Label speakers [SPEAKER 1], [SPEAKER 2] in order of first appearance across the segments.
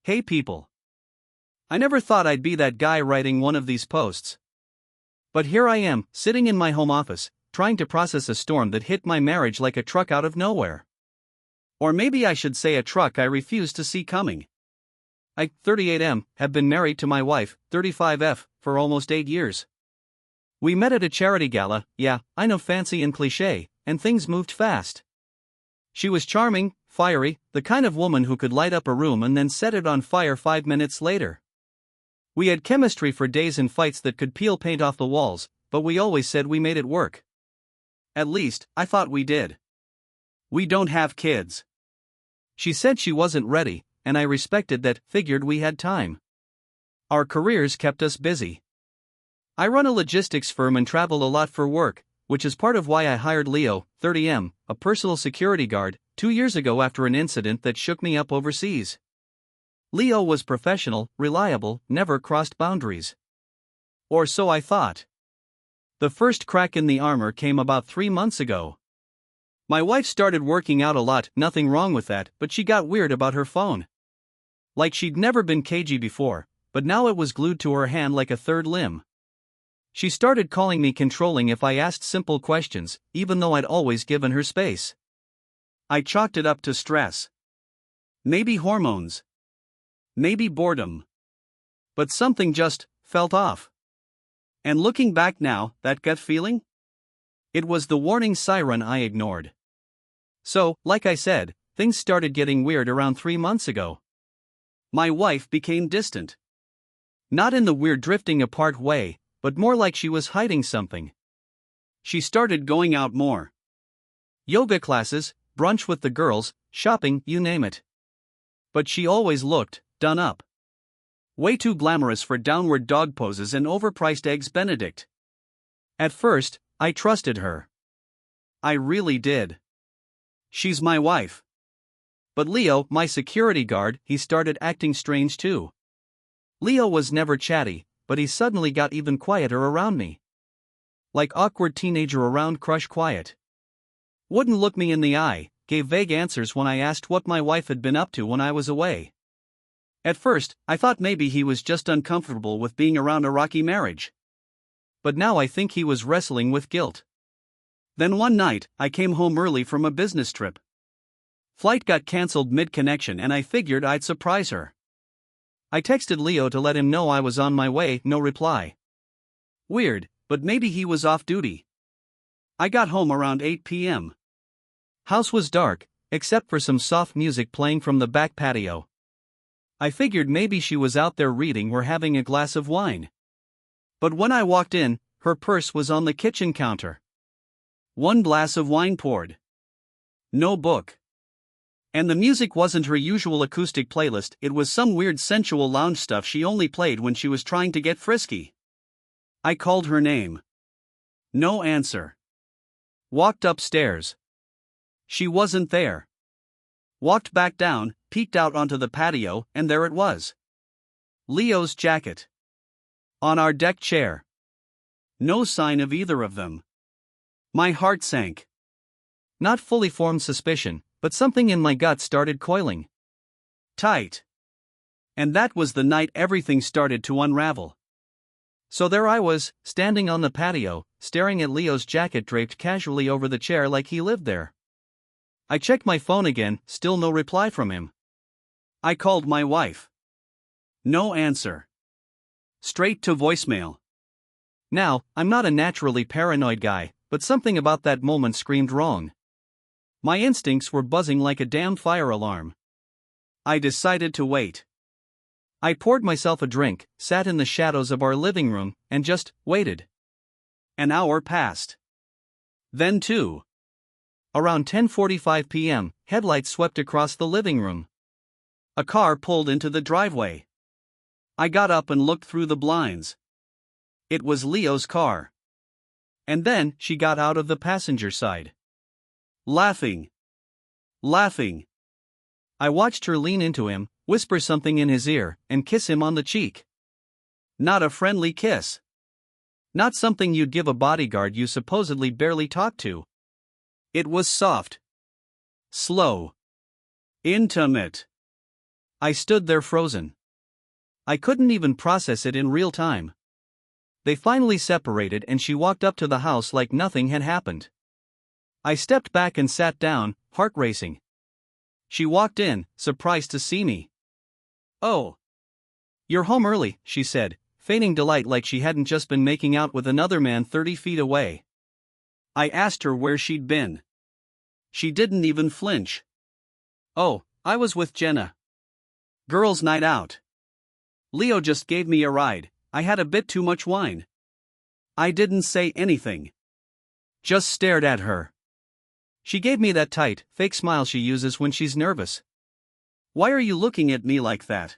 [SPEAKER 1] Hey people. I never thought I'd be that guy writing one of these posts. But here I am, sitting in my home office, trying to process a storm that hit my marriage like a truck out of nowhere. Or maybe I should say a truck I refused to see coming. I, 38M, have been married to my wife, 35F, for almost 8 years. We met at a charity gala, yeah, I know, fancy and cliché, and things moved fast. She was charming, fiery, the kind of woman who could light up a room and then set it on fire 5 minutes later. We had chemistry for days in fights that could peel paint off the walls, but we always said we made it work. At least, I thought we did. We don't have kids. She said she wasn't ready, and I respected that, figured we had time. Our careers kept us busy. I run a logistics firm and travel a lot for work, which is part of why I hired Leo, 30M, a personal security guard, 2 years ago after an incident that shook me up overseas. Leo was professional, reliable, never crossed boundaries. Or so I thought. The first crack in the armor came about 3 months ago. My wife started working out a lot, nothing wrong with that, but she got weird about her phone. Like she'd never been cagey before, but now it was glued to her hand like a third limb. She started calling me controlling if I asked simple questions, even though I'd always given her space. I chalked it up to stress. Maybe hormones. Maybe boredom. But something just felt off. And looking back now, that gut feeling? It was the warning siren I ignored. So, like I said, things started getting weird around 3 months ago. My wife became distant. Not in the weird drifting apart way, but more like she was hiding something. She started going out more. Yoga classes, brunch with the girls, shopping, you name it. But she always looked done up. Way too glamorous for downward dog poses and overpriced eggs Benedict. At first, I trusted her. I really did. She's my wife. But Leo, my security guard, he started acting strange too. Leo was never chatty, but he suddenly got even quieter around me. Like awkward teenager around crush quiet. Wouldn't look me in the eye, gave vague answers when I asked what my wife had been up to when I was away. At first, I thought maybe he was just uncomfortable with being around a rocky marriage. But now I think he was wrestling with guilt. Then one night, I came home early from a business trip. Flight got cancelled mid-connection and I figured I'd surprise her. I texted Leo to let him know I was on my way, no reply. Weird, but maybe he was off duty. I got home around 8 p.m. House was dark, except for some soft music playing from the back patio. I figured maybe she was out there reading or having a glass of wine. But when I walked in, her purse was on the kitchen counter. 1 glass of wine poured. No book. And the music wasn't her usual acoustic playlist, it was some weird sensual lounge stuff she only played when she was trying to get frisky. I called her name. No answer. Walked upstairs. She wasn't there. Walked back down, peeked out onto the patio, and there it was. Leo's jacket. On our deck chair. No sign of either of them. My heart sank. Not fully formed suspicion, but something in my gut started coiling. Tight. And that was the night everything started to unravel. So there I was, standing on the patio, staring at Leo's jacket draped casually over the chair like he lived there. I checked my phone again, still no reply from him. I called my wife. No answer. Straight to voicemail. Now, I'm not a naturally paranoid guy, but something about that moment screamed wrong. My instincts were buzzing like a damn fire alarm. I decided to wait. I poured myself a drink, sat in the shadows of our living room, and just waited. An hour passed. Then 2. Around 10:45 p.m., headlights swept across the living room. A car pulled into the driveway. I got up and looked through the blinds. It was Leo's car. And then she got out of the passenger side. Laughing. Laughing. I watched her lean into him, whisper something in his ear, and kiss him on the cheek. Not a friendly kiss. Not something you'd give a bodyguard you supposedly barely talk to. It was soft. Slow. Intimate. I stood there frozen. I couldn't even process it in real time. They finally separated and she walked up to the house like nothing had happened. I stepped back and sat down, heart racing. She walked in, surprised to see me. "Oh. You're home early," she said, feigning delight like she hadn't just been making out with another man 30 feet away. I asked her where she'd been. She didn't even flinch. "Oh, I was with Jenna. Girls' night out. Leo just gave me a ride, I had a bit too much wine." I didn't say anything. Just stared at her. She gave me that tight, fake smile she uses when she's nervous. "Why are you looking at me like that?"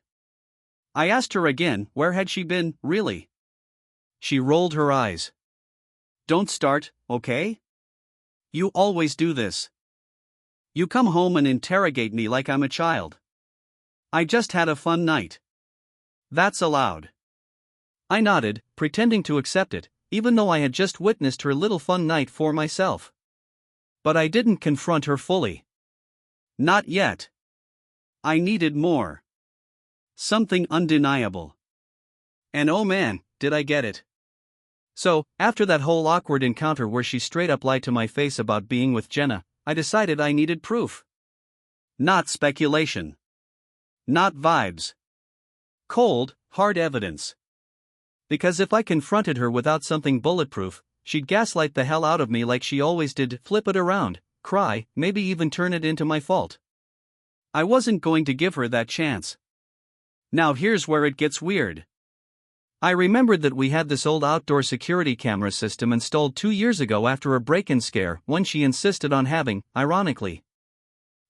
[SPEAKER 1] I asked her again, where had she been, really? She rolled her eyes. "Don't start, okay? You always do this. You come home and interrogate me like I'm a child. I just had a fun night. That's allowed." I nodded, pretending to accept it, even though I had just witnessed her little fun night for myself. But I didn't confront her fully. Not yet. I needed more. Something undeniable. And oh man, did I get it. So, after that whole awkward encounter where she straight up lied to my face about being with Jenna, I decided I needed proof. Not speculation. Not vibes. Cold, hard evidence. Because if I confronted her without something bulletproof, she'd gaslight the hell out of me like she always did, flip it around, cry, maybe even turn it into my fault. I wasn't going to give her that chance. Now here's where it gets weird. I remembered that we had this old outdoor security camera system installed 2 years ago after a break-in scare, one she insisted on having, ironically.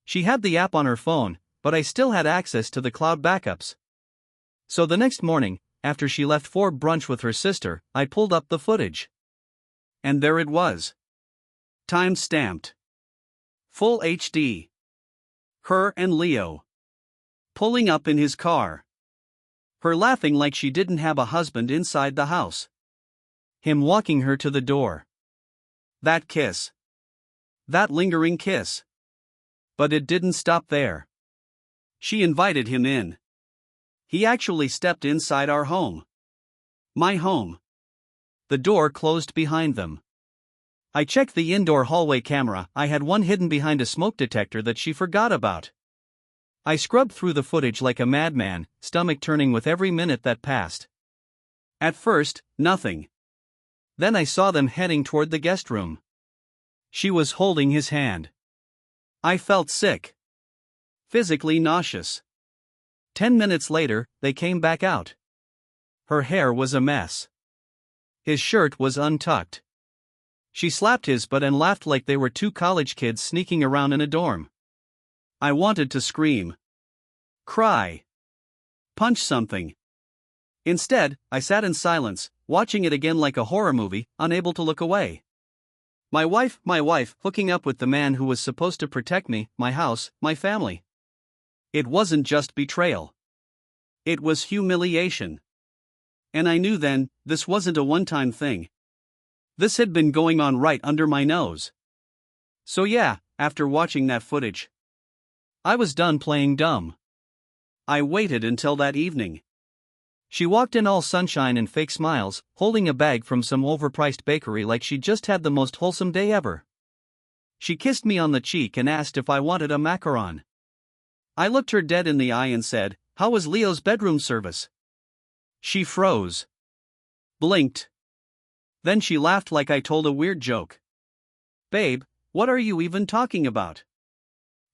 [SPEAKER 1] She had the app on her phone, but I still had access to the cloud backups. So the next morning, after she left for brunch with her sister, I pulled up the footage. And there it was. Time-stamped. Full HD. Her and Leo. Pulling up in his car. Her laughing like she didn't have a husband inside the house. Him walking her to the door. That kiss. That lingering kiss. But it didn't stop there. She invited him in. He actually stepped inside our home. My home. The door closed behind them. I checked the indoor hallway camera. I had one hidden behind a smoke detector that she forgot about. I scrubbed through the footage like a madman, stomach turning with every minute that passed. At first, nothing. Then I saw them heading toward the guest room. She was holding his hand. I felt sick. Physically nauseous. 10 minutes later, they came back out. Her hair was a mess. His shirt was untucked. She slapped his butt and laughed like they were two college kids sneaking around in a dorm. I wanted to scream. Cry. Punch something. Instead, I sat in silence, watching it again like a horror movie, unable to look away. My wife, hooking up with the man who was supposed to protect me, my house, my family. It wasn't just betrayal. It was humiliation. And I knew then, this wasn't a one-time thing. This had been going on right under my nose. So yeah, after watching that footage, I was done playing dumb. I waited until that evening. She walked in all sunshine and fake smiles, holding a bag from some overpriced bakery like she'd just had the most wholesome day ever. She kissed me on the cheek and asked if I wanted a macaron. I looked her dead in the eye and said, "How was Leo's bedroom service?" She froze. Blinked. Then she laughed like I told a weird joke. "Babe, what are you even talking about?"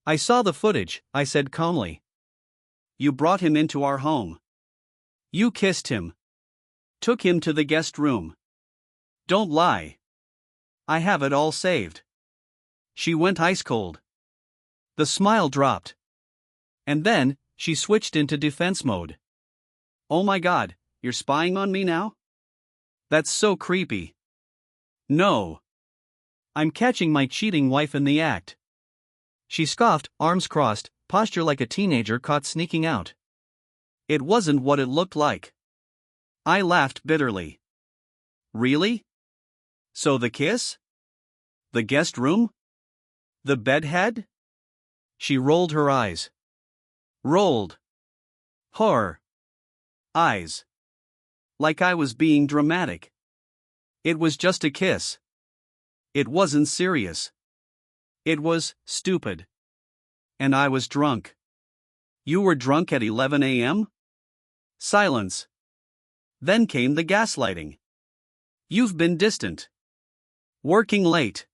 [SPEAKER 1] "I saw the footage," I said calmly. "You brought him into our home. You kissed him. Took him to the guest room. Don't lie. I have it all saved." She went ice cold. The smile dropped. And then, she switched into defense mode. "Oh my God, you're spying on me now? That's so creepy." "No. I'm catching my cheating wife in the act." She scoffed, arms crossed, posture like a teenager caught sneaking out. It wasn't what it looked like. I laughed bitterly. Really? So the kiss? The guest room? The bedhead? She rolled her eyes. Rolled. Horror. Eyes. Like I was being dramatic. It was just a kiss. It wasn't serious. It was stupid. And I was drunk. You were drunk at 11 a.m.? Silence. Then came the gaslighting. You've been distant. Working late.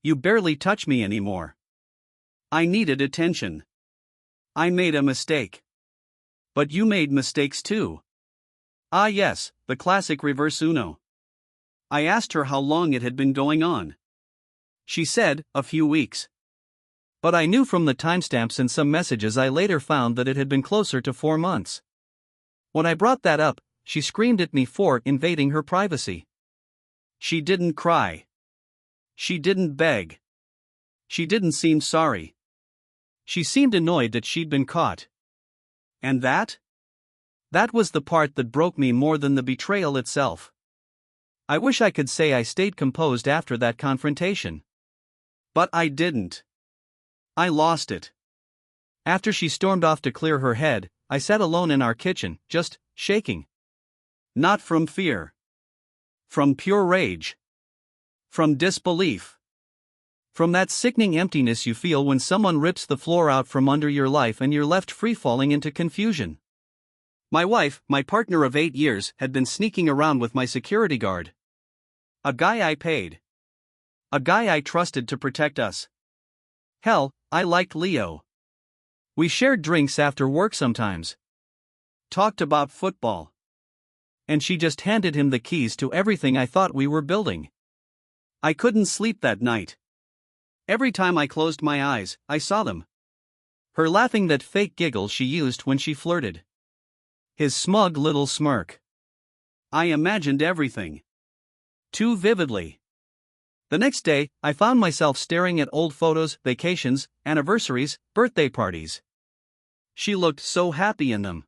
[SPEAKER 1] You barely touch me anymore. I needed attention. I made a mistake. But you made mistakes too. Ah yes, the classic reverse Uno. I asked her how long it had been going on. She said, a few weeks. But I knew from the timestamps in some messages I later found that it had been closer to 4 months. When I brought that up, she screamed at me for invading her privacy. She didn't cry. She didn't beg. She didn't seem sorry. She seemed annoyed that she'd been caught. And that? That was the part that broke me more than the betrayal itself. I wish I could say I stayed composed after that confrontation. But I didn't. I lost it. After she stormed off to clear her head, I sat alone in our kitchen, just shaking. Not from fear. From pure rage. From disbelief. From that sickening emptiness you feel when someone rips the floor out from under your life and you're left free-falling into confusion. My wife, my partner of 8 years, had been sneaking around with my security guard. A guy I paid. A guy I trusted to protect us. Hell, I liked Leo. We shared drinks after work sometimes. Talked about football. And she just handed him the keys to everything I thought we were building. I couldn't sleep that night. Every time I closed my eyes, I saw them. Her laughing, that fake giggle she used when she flirted. His smug little smirk. I imagined everything. Too vividly. The next day, I found myself staring at old photos, vacations, anniversaries, birthday parties. She looked so happy in them.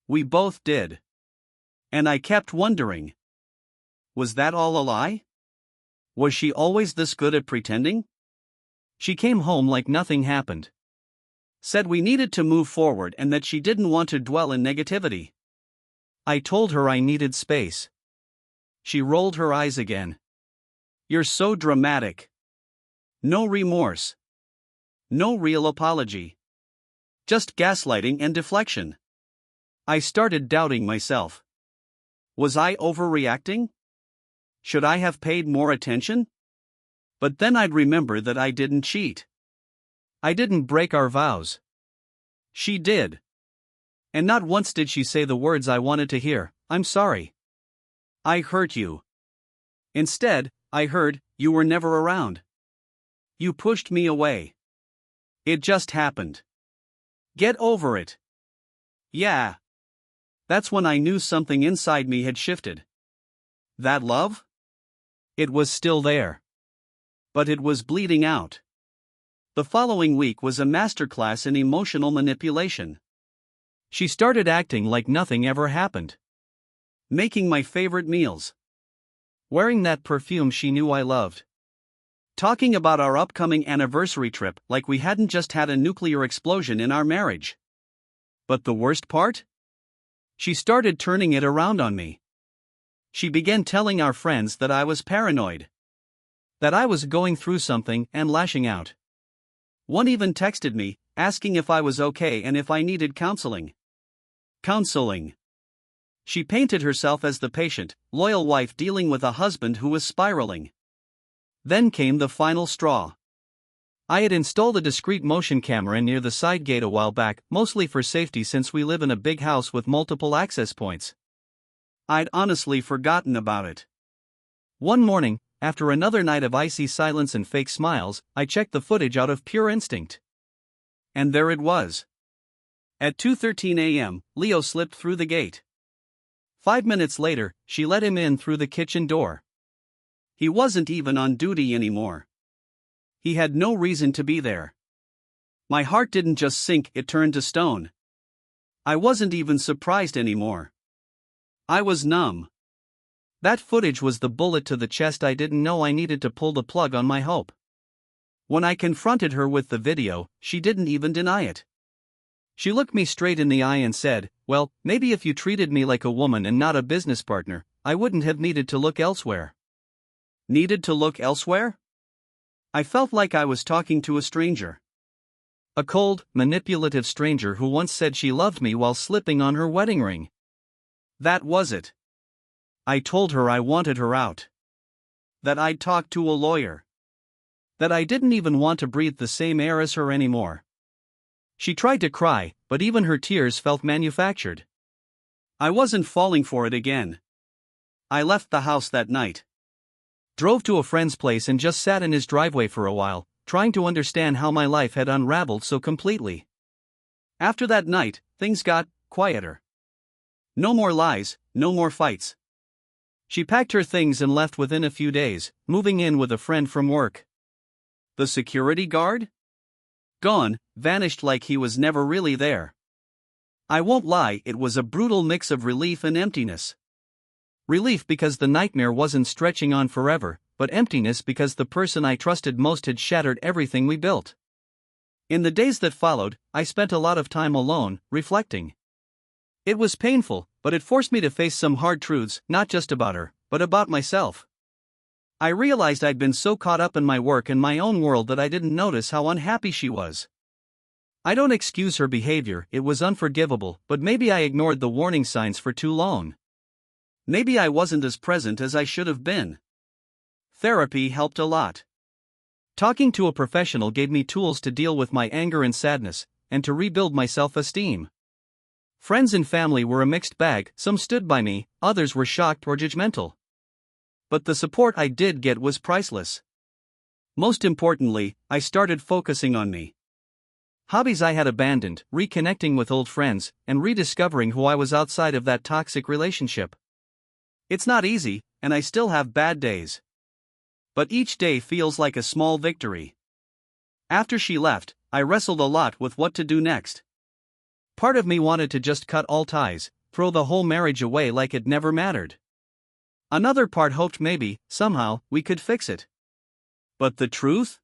[SPEAKER 1] We both did. And I kept wondering. Was that all a lie? Was she always this good at pretending? She came home like nothing happened. Said we needed to move forward and that she didn't want to dwell in negativity. I told her I needed space. She rolled her eyes again. You're so dramatic. No remorse. No real apology. Just gaslighting and deflection. I started doubting myself. Was I overreacting? Should I have paid more attention? But then I'd remember that I didn't cheat. I didn't break our vows. She did. And not once did she say the words I wanted to hear, I'm sorry. I hurt you. Instead, I heard, you were never around. You pushed me away. It just happened. Get over it. Yeah. That's when I knew something inside me had shifted. That love? It was still there. But it was bleeding out. The following week was a masterclass in emotional manipulation. She started acting like nothing ever happened. Making my favorite meals. Wearing that perfume she knew I loved. Talking about our upcoming anniversary trip like we hadn't just had a nuclear explosion in our marriage. But the worst part? She started turning it around on me. She began telling our friends that I was paranoid. That I was going through something and lashing out. One even texted me, asking if I was okay and if I needed counseling. Counseling. She painted herself as the patient, loyal wife dealing with a husband who was spiraling. Then came the final straw. I had installed a discreet motion camera near the side gate a while back, mostly for safety since we live in a big house with multiple access points. I'd honestly forgotten about it. One morning, after another night of icy silence and fake smiles, I checked the footage out of pure instinct. And there it was. At 2:13 a.m., Leo slipped through the gate. 5 minutes later, she let him in through the kitchen door. He wasn't even on duty anymore. He had no reason to be there. My heart didn't just sink, it turned to stone. I wasn't even surprised anymore. I was numb. That footage was the bullet to the chest I didn't know I needed to pull the plug on my hope. When I confronted her with the video, she didn't even deny it. She looked me straight in the eye and said, "Well, maybe if you treated me like a woman and not a business partner, I wouldn't have needed to look elsewhere." Needed to look elsewhere? I felt like I was talking to a stranger. A cold, manipulative stranger who once said she loved me while slipping on her wedding ring. That was it. I told her I wanted her out. That I'd talk to a lawyer. That I didn't even want to breathe the same air as her anymore. She tried to cry, but even her tears felt manufactured. I wasn't falling for it again. I left the house that night. Drove to a friend's place and just sat in his driveway for a while, trying to understand how my life had unraveled so completely. After that night, things got quieter. No more lies, no more fights. She packed her things and left within a few days, moving in with a friend from work. The security guard? Gone, vanished like he was never really there. I won't lie, it was a brutal mix of relief and emptiness. Relief because the nightmare wasn't stretching on forever, but emptiness because the person I trusted most had shattered everything we built. In the days that followed, I spent a lot of time alone, reflecting. It was painful, but it forced me to face some hard truths, not just about her, but about myself. I realized I'd been so caught up in my work and my own world that I didn't notice how unhappy she was. I don't excuse her behavior, it was unforgivable, but maybe I ignored the warning signs for too long. Maybe I wasn't as present as I should have been. Therapy helped a lot. Talking to a professional gave me tools to deal with my anger and sadness, and to rebuild my self-esteem. Friends and family were a mixed bag, some stood by me, others were shocked or judgmental. But the support I did get was priceless. Most importantly, I started focusing on me. Hobbies I had abandoned, reconnecting with old friends, and rediscovering who I was outside of that toxic relationship. It's not easy, and I still have bad days. But each day feels like a small victory. After she left, I wrestled a lot with what to do next. Part of me wanted to just cut all ties, throw the whole marriage away like it never mattered. Another part hoped maybe, somehow, we could fix it. But the truth?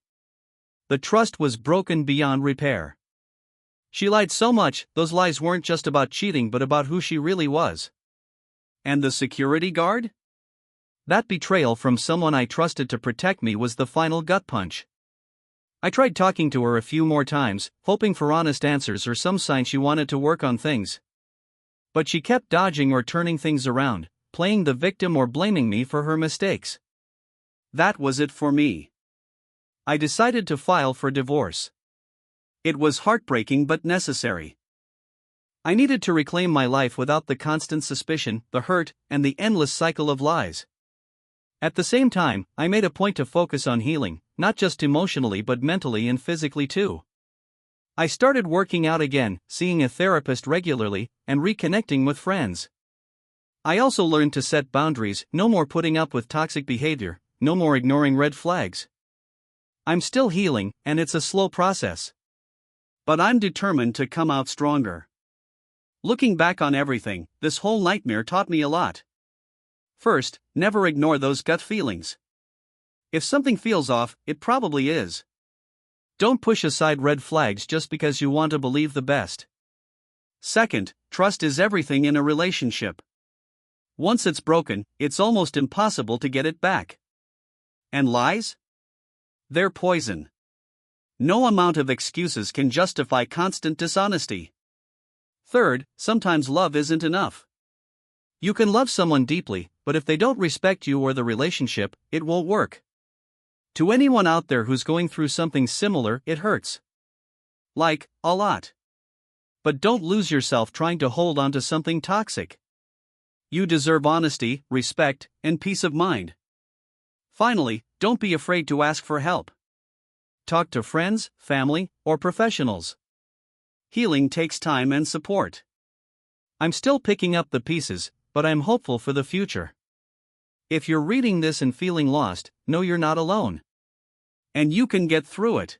[SPEAKER 1] The trust was broken beyond repair. She lied so much, those lies weren't just about cheating but about who she really was. And the security guard? That betrayal from someone I trusted to protect me was the final gut punch. I tried talking to her a few more times, hoping for honest answers or some sign she wanted to work on things. But she kept dodging or turning things around, playing the victim or blaming me for her mistakes. That was it for me. I decided to file for divorce. It was heartbreaking but necessary. I needed to reclaim my life without the constant suspicion, the hurt, and the endless cycle of lies. At the same time, I made a point to focus on healing, not just emotionally but mentally and physically too. I started working out again, seeing a therapist regularly, and reconnecting with friends. I also learned to set boundaries, no more putting up with toxic behavior, no more ignoring red flags. I'm still healing, and it's a slow process. But I'm determined to come out stronger. Looking back on everything, this whole nightmare taught me a lot. First, never ignore those gut feelings. If something feels off, it probably is. Don't push aside red flags just because you want to believe the best. Second, trust is everything in a relationship. Once it's broken, it's almost impossible to get it back. And lies? They're poison. No amount of excuses can justify constant dishonesty. Third, sometimes love isn't enough. You can love someone deeply, but if they don't respect you or the relationship, it won't work. To anyone out there who's going through something similar, it hurts. Like, a lot. But don't lose yourself trying to hold on to something toxic. You deserve honesty, respect, and peace of mind. Finally, don't be afraid to ask for help. Talk to friends, family, or professionals. Healing takes time and support. I'm still picking up the pieces, but I'm hopeful for the future. If you're reading this and feeling lost, know you're not alone. And you can get through it.